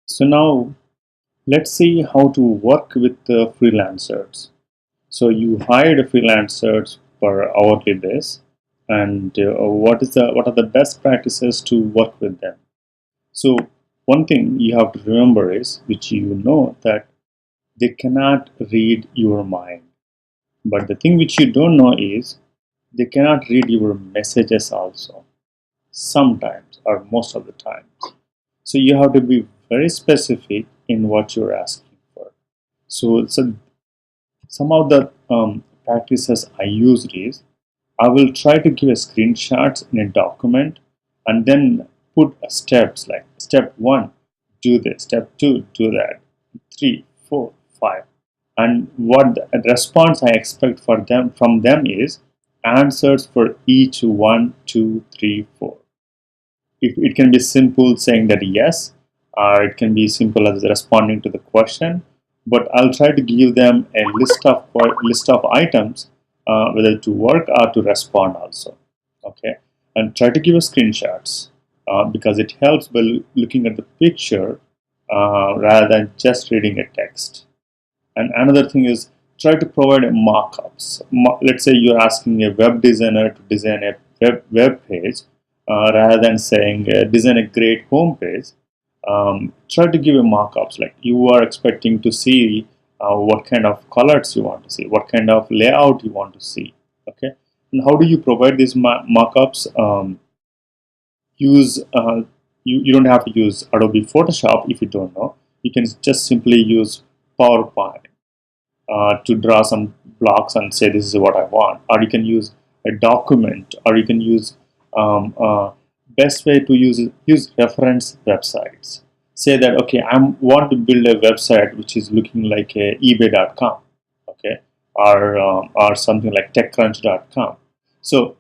So now let's see how to work with the freelancers. So you hired freelancers per hourly base, and what are the best practices to work with them? So one thing you have to remember is, which you know, that they cannot read your mind. But the thing which you don't know is they cannot read your messages also. Sometimes or most of the time. So you have to be very specific in what you're asking for. So some of the practices I used is I will try to give a screenshots in a document and then put steps like step 1, do this, step 2, do that, 3, 4, 5. And what the response I expect for them from them is answers for each 1, 2, 3, 4. It can be simple saying that yes, or it can be simple as responding to the question. But I'll try to give them a list of items, whether to work or to respond also. Okay, and try to give us screenshots because it helps by looking at the picture rather than just reading a text. And another thing is try to provide mock-ups. Let's say you're asking a web designer to design a web page rather than saying design a great home page. Try to give a mock-ups like you are expecting to see what kind of colors you want to see, what kind of layout you want to see. Okay, and how do you provide these mock-ups? Use you don't have to use Adobe Photoshop if you don't know. You can just simply use PowerPoint to draw some blocks and say this is what I want, or you can use a document, or you can use best way to use reference websites. Say that okay, I want to build a website which is looking like a eBay.com, okay, or something like TechCrunch.com. So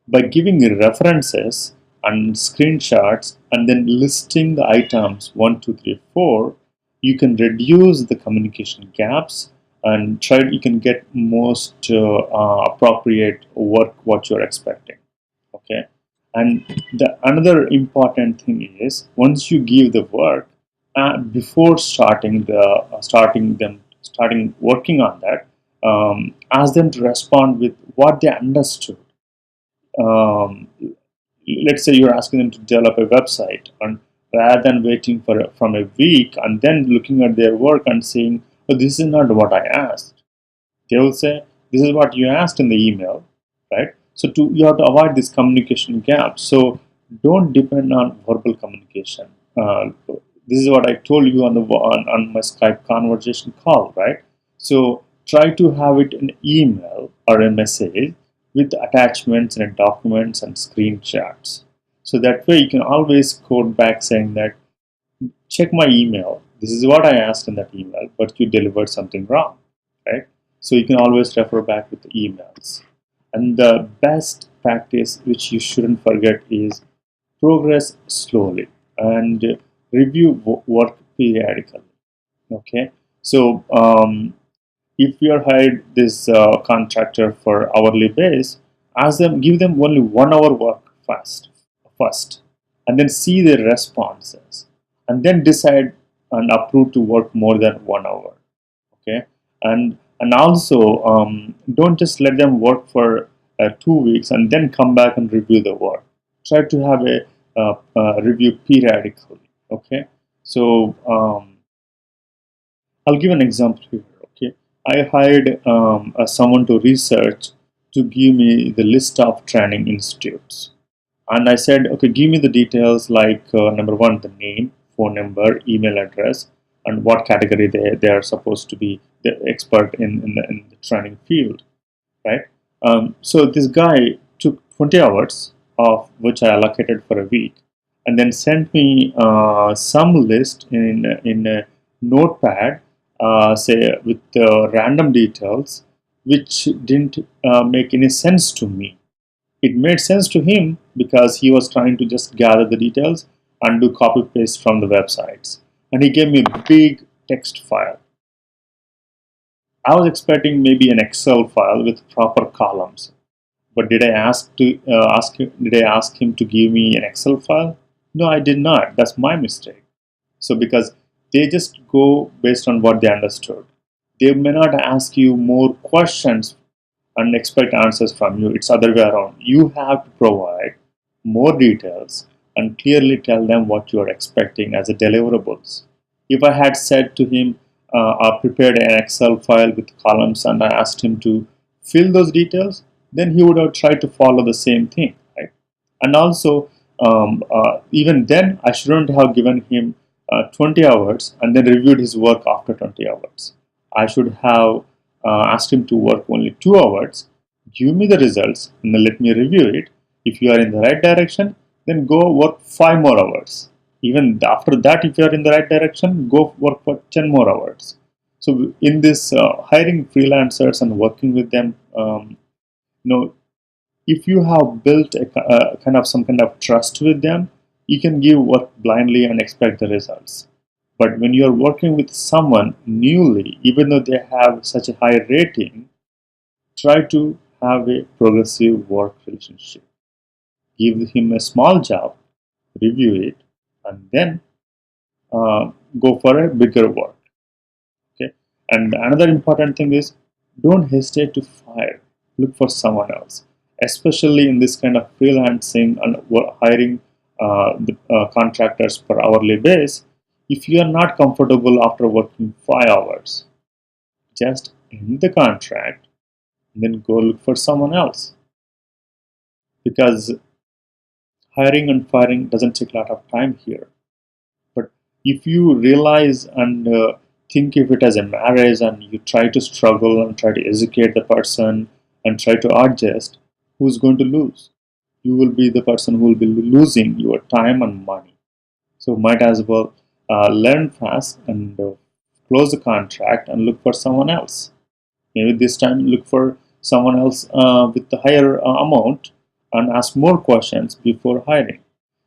by giving references and screenshots and then listing the items 1, 2, 3, 4, you can reduce the communication gaps and try you can get most appropriate work what you're expecting. Okay, and the another important thing is once you give the work before starting working on that, ask them to respond with what they understood. um, let's say you're asking them to develop a website, and rather than waiting from a week and then looking at their work and saying, oh, this is not what I asked, they will say this is what you asked in the email, right? So you have to avoid this communication gap. So don't depend on verbal communication. This is what I told you on my Skype conversation call, right? So try to have it in email or a message with attachments and documents and screenshots. So that way you can always quote back saying that check my email. This is what I asked in that email, but you delivered something wrong, right? So you can always refer back with the emails. And the best practice, which you shouldn't forget, is progress slowly and review work periodically. Okay, so if you are hired this contractor for hourly base, ask them, give them only 1 hour work first, and then see their responses, and then decide and approve to work more than 1 hour. Okay, and also don't just let them work for 2 weeks and then come back and review the work. Try to have a review periodically. Okay, so I'll give an example here. Okay, I hired someone to research to give me the list of training institutes, and I said, okay, give me the details like number one, the name, phone number, email address, and what category they are supposed to be the expert in the training field, right? So this guy took 20 hours, of which I allocated for a week, and then sent me some list in a notepad, say with random details, which didn't make any sense to me. It made sense to him because he was trying to just gather the details and do copy paste from the websites. And he gave me a big text file. I was expecting maybe an Excel file with proper columns. But did I ask him to give me an Excel file? No, I did not. That's my mistake. So because They just go based on what they understood. They may not ask you more questions and expect answers from you. It's other way around. You have to provide more details and clearly tell them what you are expecting as a deliverables. If I had said to him, I prepared an Excel file with columns and I asked him to fill those details, then he would have tried to follow the same thing, right? And also, even then, I shouldn't have given him 20 hours and then reviewed his work after 20 hours. I should have asked him to work only 2 hours, give me the results, and then let me review it. If you are in the right direction, then go work 5 more hours. Even after that, if you are in the right direction, go work for 10 more hours. So, in this hiring freelancers and working with them, you know, if you have built a kind of some kind of trust with them, you can give work blindly and expect the results. But when you are working with someone newly, even though they have such a high rating, try to have a progressive work relationship. Give him a small job, review it, and then go for a bigger work. Okay. And another important thing is don't hesitate to fire. Look for someone else, especially in this kind of freelancing and hiring the contractors per hourly base. If you are not comfortable after working 5 hours, just end the contract and then go look for someone else, because hiring and firing doesn't take a lot of time here. But if you realize and think of it as a marriage and you try to struggle and try to educate the person and try to adjust, who's going to lose? You will be the person who will be losing your time and money. So might as well learn fast and close the contract and look for someone else. Maybe this time look for someone else with the higher amount and ask more questions before hiring.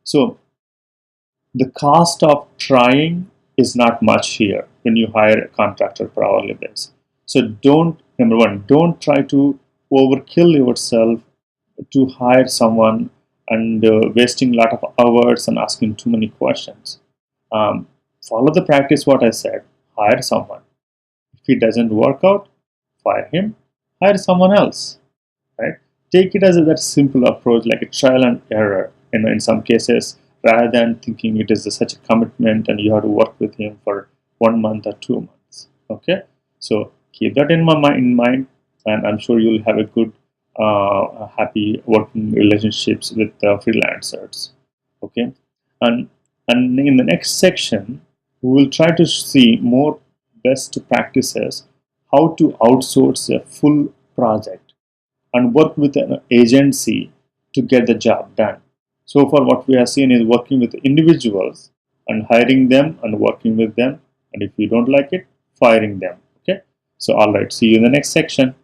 So the cost of trying is not much here when you hire a contractor per hourly basis. So don't, number one, don't try to overkill yourself to hire someone and wasting a lot of hours and asking too many questions. Follow the practice what I said. Hire someone. If it doesn't work out, fire him. Hire someone else. Right? Take it as that simple approach, like a trial and error. In some cases, rather than thinking it is such a commitment and you have to work with him for 1 month or 2 months. Okay, so keep that in mind, and I'm sure you'll have a good, happy working relationships with freelancers. Okay, and and in the next section, we will try to see more best practices, how to outsource a full project and work with an agency to get the job done. So far, what we have seen is working with individuals and hiring them and working with them. And if you don't like it, firing them. Okay. So, all right. See you in the next section.